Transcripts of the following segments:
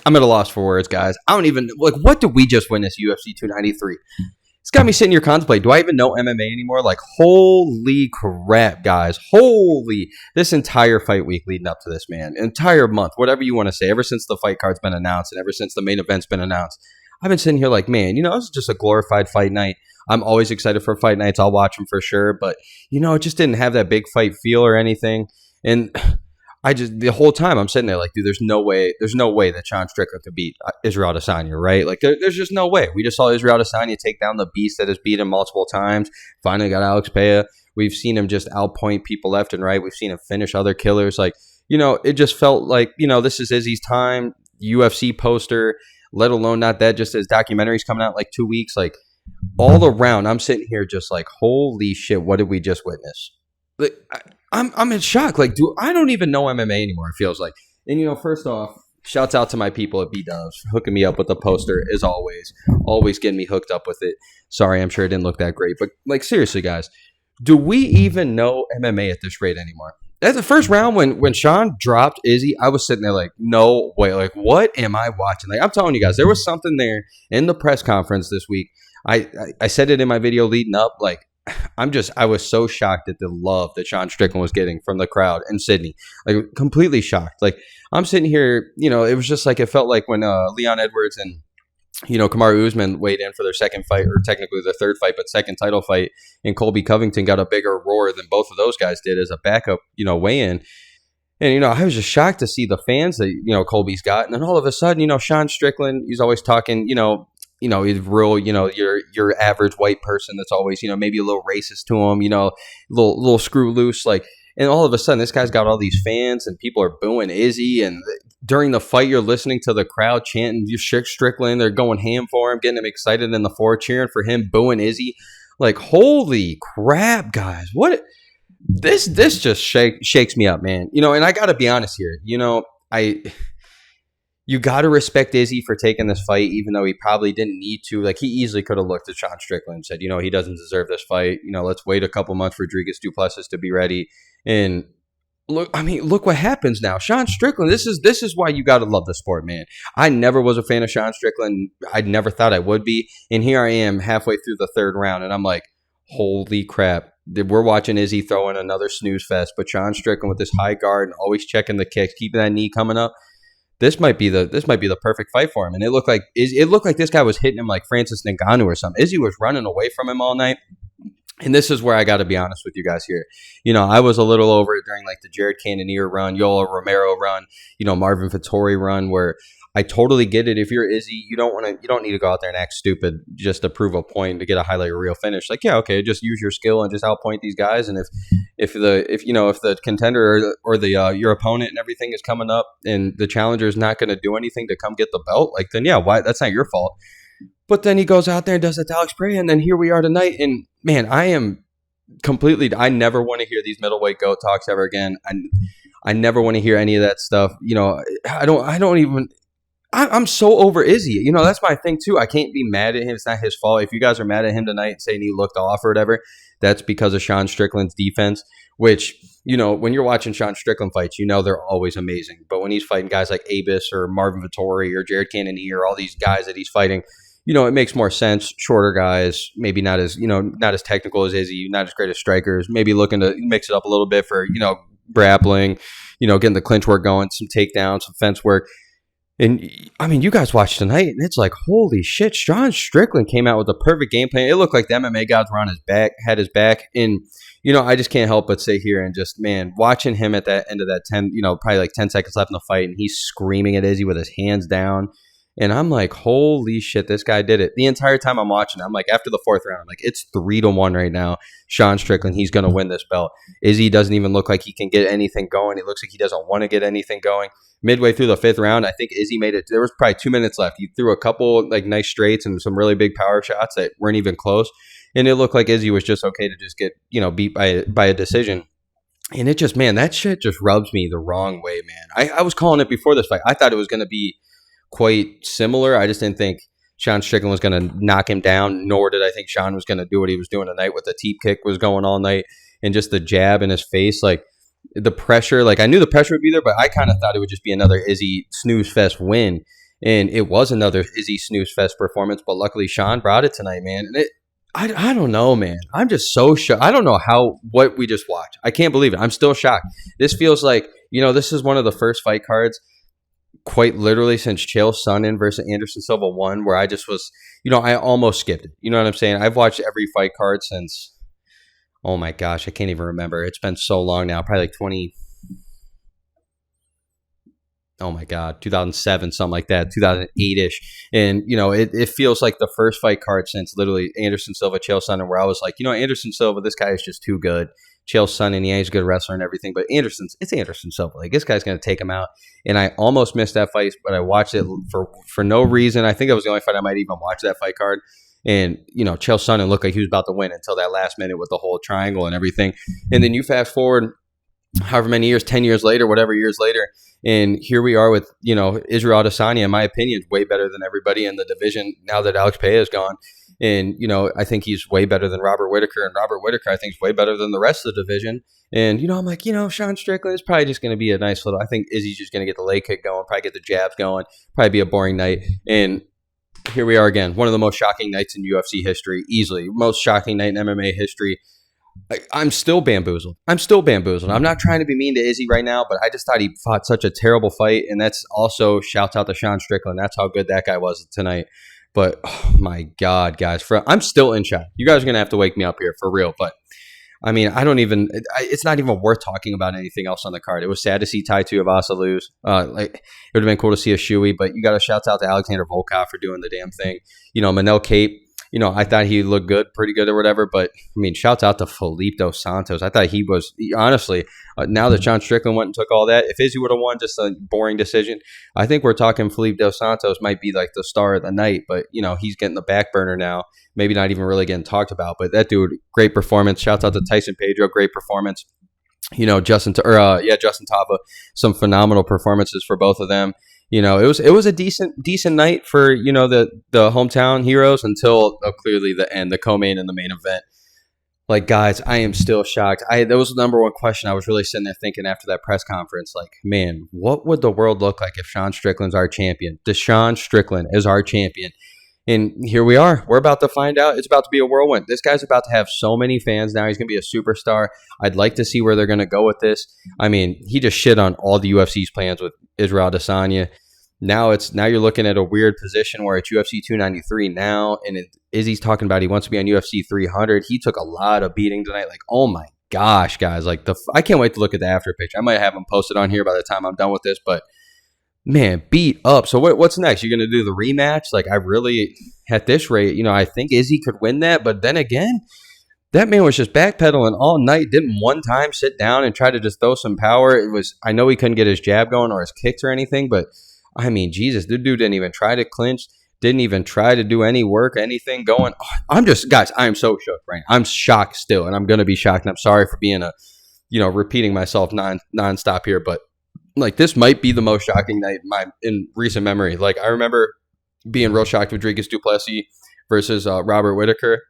I'm at a loss for words, guys. I don't even like. What did we just witness? UFC 293. It's got me sitting here contemplating. Do I even know MMA anymore? Like, holy crap, guys! Holy, this entire fight week leading up to this, man, entire month, whatever you want to say. Ever since the fight card's been announced, and ever since the main event's been announced, I've been sitting here like, man, this is just a glorified fight night. I'm always excited for fight nights. I'll watch them for sure, but it just didn't have that big fight feel or anything, and the whole time I'm sitting there like, dude, there's no way that Sean Strickland could beat Israel Adesanya, right? Like, there's just no way. We just saw Israel Adesanya take down the beast that has beat him multiple times. Finally got Alex Pereira. We've seen him just outpoint people left and right. We've seen him finish other killers. Like, it just felt like, this is Izzy's time. UFC poster, let alone not that, just his documentary's coming out in like 2 weeks. Like, all around, I'm sitting here just like, holy shit, what did we just witness? Like, I'm in shock. Like, dude, I don't even know MMA anymore, it feels like. And, first off, shouts out to my people at B-Dubs for hooking me up with the poster, as always. Always getting me hooked up with it. Sorry, I'm sure it didn't look that great. But, like, seriously, guys, do we even know MMA at this rate anymore? At the first round, when Sean dropped Izzy, I was sitting there like, no way. Like, what am I watching? Like, I'm telling you guys, there was something there in the press conference this week. I said it in my video leading up, like, I was so shocked at the love that Sean Strickland was getting from the crowd in Sydney. Like, completely shocked. Like, I'm sitting here, it was just like, it felt like when Leon Edwards and, Kamaru Usman weighed in for their second fight, or technically their third fight, but second title fight, and Colby Covington got a bigger roar than both of those guys did as a backup, weigh-in. And, I was just shocked to see the fans that, Colby's got. And then all of a sudden, Sean Strickland, he's always talking, he's real, your average white person that's always, maybe a little racist to him, little screw loose. Like, and all of a sudden, this guy's got all these fans and people are booing Izzy. And during the fight, you're listening to the crowd chanting Strickland. They're going ham for him, getting him excited in the floor, cheering for him, booing Izzy. Like, holy crap, guys. What? This just shakes me up, man. And I got to be honest here. You got to respect Izzy for taking this fight, even though he probably didn't need to. Like, he easily could have looked at Sean Strickland and said, he doesn't deserve this fight. Let's wait a couple months for Rodriguez Duplessis to be ready. And look what happens now. Sean Strickland, this is why you got to love the sport, man. I never was a fan of Sean Strickland. I never thought I would be. And here I am halfway through the third round, and I'm like, holy crap. We're watching Izzy throw in another snooze fest, but Sean Strickland with this high guard and always checking the kicks, keeping that knee coming up. This might be the perfect fight for him. And it looked like this guy was hitting him like Francis Ngannou or something. Izzy was running away from him all night. And this is where I got to be honest with you guys here. I was a little over it during like the Jared Cannonier run, Yoel Romero run, Marvin Vettori run, where I totally get it. If you're Izzy, you don't need to go out there and act stupid just to prove a point to get a highlight reel finish. Like, yeah, okay, just use your skill and just outpoint these guys. And if the contender or the your opponent and everything is coming up and the challenger is not going to do anything to come get the belt, like, then yeah, why? That's not your fault. But then he goes out there and does it to Alex Pereira, and then here we are tonight. And man, I never want to hear these middleweight GOAT talks ever again. I never want to hear any of that stuff. I'm so over Izzy. That's my thing too. I can't be mad at him. It's not his fault. If you guys are mad at him tonight saying he looked off or whatever, that's because of Sean Strickland's defense, which, when you're watching Sean Strickland fights, they're always amazing. But when he's fighting guys like Abus or Marvin Vettori or Jared Cannonier or all these guys that he's fighting, it makes more sense. Shorter guys, maybe not as technical as Izzy, not as great as strikers, maybe looking to mix it up a little bit for, grappling, getting the clinch work going, some takedowns, some fence work. And, you guys watched tonight, and it's like, holy shit, Sean Strickland came out with a perfect game plan. It looked like the MMA gods were on his back, had his back. And, I just can't help but sit here and just, man, watching him at that end of that 10, probably like 10 seconds left in the fight, and he's screaming at Izzy with his hands down. And I'm like, holy shit, this guy did it. The entire time I'm watching, I'm like, after the fourth round, I'm like, it's 3-1 right now. Sean Strickland, he's going to win this belt. Izzy doesn't even look like he can get anything going. It looks like he doesn't want to get anything going. Midway through the fifth round, I think Izzy made it. There was probably 2 minutes left. He threw a couple like nice straights and some really big power shots that weren't even close. And it looked like Izzy was just okay to just get, beat by a decision. And it just, man, that shit just rubs me the wrong way, man. I was calling it before this fight. I thought it was going to be quite similar. I just didn't think Sean Strickland was going to knock him down, nor did I think Sean was going to do what he was doing tonight with the teep kick was going all night and just the jab in his face. Like, the pressure, like, I knew the pressure would be there, but I kind of thought it would just be another Izzy snooze fest win. And it was another Izzy snooze fest performance, but luckily Sean brought it tonight, man. And I don't know, man. I'm just so shocked. I don't know what we just watched. I can't believe it. I'm still shocked. This feels like, this is one of the first fight cards quite literally since Chael Sonnen versus Anderson Silva 1 where I just was, I almost skipped it. You know what I'm saying? I've watched every fight card since, oh my gosh, I can't even remember. It's been so long now, probably like 2007, something like that, 2008-ish. And, it feels like the first fight card since literally Anderson Silva, Chael Sonnen, where I was like, Anderson Silva, this guy is just too good. Chael Sonnen, yeah, he's a good wrestler and everything, but it's Anderson Silva. Like, this guy's going to take him out. And I almost missed that fight, but I watched it for no reason. I think it was the only fight I might even watch that fight card. And, Chael Sonnen looked like he was about to win until that last minute with the whole triangle and everything. And then you fast forward however many years, 10 years later, whatever years later, and here we are with, Israel Adesanya, in my opinion, way better than everybody in the division now that Alex Pereira is gone. And, I think he's way better than Robert Whittaker. And Robert Whittaker, I think, is way better than the rest of the division. And, I'm like, Sean Strickland is probably just going to be a nice little – I think Izzy's just going to get the leg kick going, probably get the jabs going, probably be a boring night. And here we are again, one of the most shocking nights in UFC history, easily. Most shocking night in MMA history. I'm still bamboozled. I'm not trying to be mean to Izzy right now, but I just thought he fought such a terrible fight. And that's also shouts out to Sean Strickland. That's how good that guy was tonight. But, oh my God, guys, I'm still in shock. You guys are going to have to wake me up here for real. But, I mean, it's not even worth talking about anything else on the card. It was sad to see Tai Tuivasa lose. It would have been cool to see a Shuey, but you got to shout out to Alexander Volkov for doing the damn thing. Manel Cape. I thought he looked good, pretty good or whatever. But, I mean, shouts out to Felipe Dos Santos. I thought he was, honestly, now that Sean Strickland went and took all that, if Izzy would have won just a boring decision, I think we're talking Felipe Dos Santos might be like the star of the night. But, he's getting the back burner now. Maybe not even really getting talked about. But that dude, great performance. Shouts out to Tyson Pedro, great performance. Justin Tava, some phenomenal performances for both of them. It was a decent night for, the hometown heroes until clearly the end, the co-main and the main event. Like, guys, I am still shocked. That was the number one question I was really sitting there thinking after that press conference. Like, man, what would the world look like if Sean Strickland's our champion? Deshaun Strickland is our champion. And here we are. We're about to find out. It's about to be a whirlwind. This guy's about to have so many fans now. He's going to be a superstar. I'd like to see where they're going to go with this. I mean, he just shit on all the UFC's plans with Israel Adesanya. Now you're looking at a weird position where it's UFC 293 now, and Izzy's talking about he wants to be on UFC 300. He took a lot of beating tonight. Like, oh my gosh, guys! Like I can't wait to look at the after picture. I might have him posted on here by the time I'm done with this, but man, beat up. So what's next? You're going to do the rematch? Like, I really, at this rate, I think Izzy could win that, but then again, that man was just backpedaling all night. Didn't one time sit down and try to just throw some power. I know he couldn't get his jab going or his kicks or anything, but I mean, Jesus, the dude didn't even try to clinch, didn't even try to do any work, anything going. Guys, I am so shook right now. I'm shocked still, and I'm going to be shocked, and I'm sorry for being repeating myself nonstop here, but like, this might be the most shocking night in recent memory. Like, I remember being real shocked with Dricus du Plessis versus Robert Whittaker,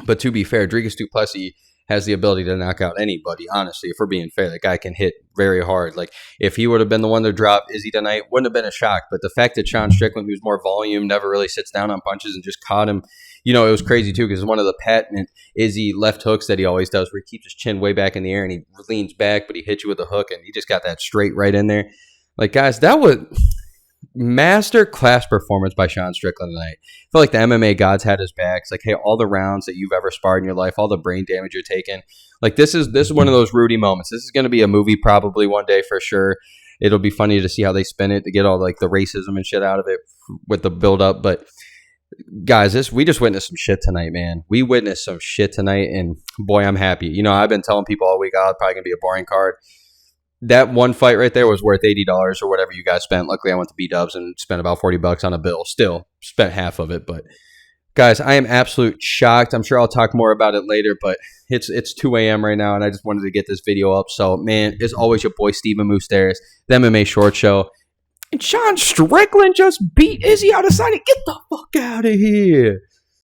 but to be fair, Dricus du Plessis has the ability to knock out anybody, honestly, if we're being fair. That guy can hit very hard. Like, if he would have been the one to drop Izzy tonight, wouldn't have been a shock. But the fact that Sean Strickland, who's more volume, never really sits down on punches and just caught him, it was crazy too, because it's one of the patent Izzy left hooks that he always does, where he keeps his chin way back in the air and he leans back, but he hits you with a hook, and he just got that straight right in there. Like, guys, that was master class performance by Sean Strickland tonight. I feel like the MMA gods had his back. It's like, hey, all the rounds that you've ever sparred in your life, all the brain damage you're taking, like, this is one of those Rudy moments. This is going to be a movie probably one day for sure. It'll be funny to see how they spin it to get all like the racism and shit out of it with the build up. But guys, we just witnessed some shit tonight, man. We witnessed some shit tonight, and boy, I'm happy. I've been telling people all week, it's probably gonna be a boring card. That one fight right there was worth $80 or whatever you guys spent. Luckily, I went to B-Dubs and spent about $40 on a bill. Still spent half of it, but guys, I am absolute shocked. I'm sure I'll talk more about it later, but it's 2 a.m. right now, and I just wanted to get this video up. So, man, as always, your boy Steven Moustaris, the MMA Short Show. And Sean Strickland just beat Izzy Adesanya. Get the fuck out of here.